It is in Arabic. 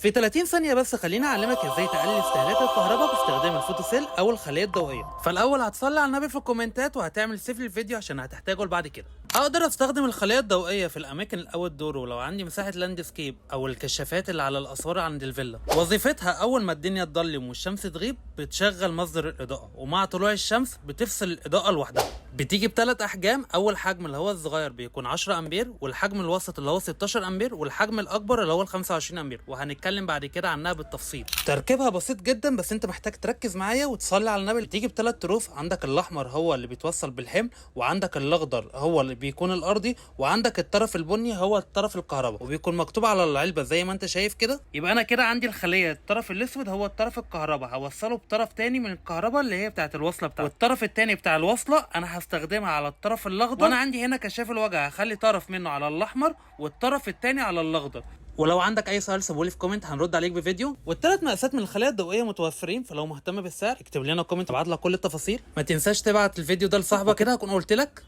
في 30 ثانية بس خليني أعلمك إزاي تقلل استهلاك الكهرباء باستخدام الفوتوسيل أو الخلية الضوئية. فالأول هتصلي على النبي في الكومنتات وهتعمل سيف للفيديو عشان هتحتاجه بعد كده. أقدر أستخدم الخلية الضوئية في الأماكن الأوت دور ولو عندي مساحة لاندسكيب أو الكشافات اللي على الأسوار عند الفيلا. وظيفتها أول ما الدنيا تضلم والشمس تغيب بتشغل مصدر الإضاءة، ومع طلوع الشمس بتفصل الإضاءة لوحدها. بتيجي بثلاث أحجام، أول حجم اللي هو الصغير بيكون 10 أمبير، والحجم الوسط اللي هو 16 أمبير، والحجم الأكبر اللي هو ال 25 أمبير، وهنتكلم بعد كده عنها بالتفصيل. تركيبها بسيط جدا بس انت محتاج تركز معايا وتصلي على النبي. بتيجي بثلاث طروف، عندك الاحمر هو اللي بيتوصل بالحمل، وعندك الاخضر هو اللي بيكون الارضي، وعندك الطرف البني هو الطرف الكهرباء، وبيكون مكتوب على العلبه زي ما انت شايف كده. يبقى انا كده عندي الخليه الطرف الاسود هو الطرف الكهرباء، هوصله بطرف تاني من الكهرباء اللي هي بتاعه الوصله بتاعته، والطرف التاني بتاع الوصله انا هستخدمها على الطرف الاخضر، وانا عندي هنا كشاف الوجه هخلي طرف منه على الاحمر والطرف التاني على الاخضر. ولو عندك اي سؤال سيبولي في كومنت هنرد عليك بفيديو. والثلاث مقاسات من الخلايا الضوئيه متوفرين، فلو مهتم بالسعر اكتب لنا كومنت ابعت لك كل التفاصيل. ما تنساش تبعت الفيديو ده لصاحبك كده هكون قلت لك.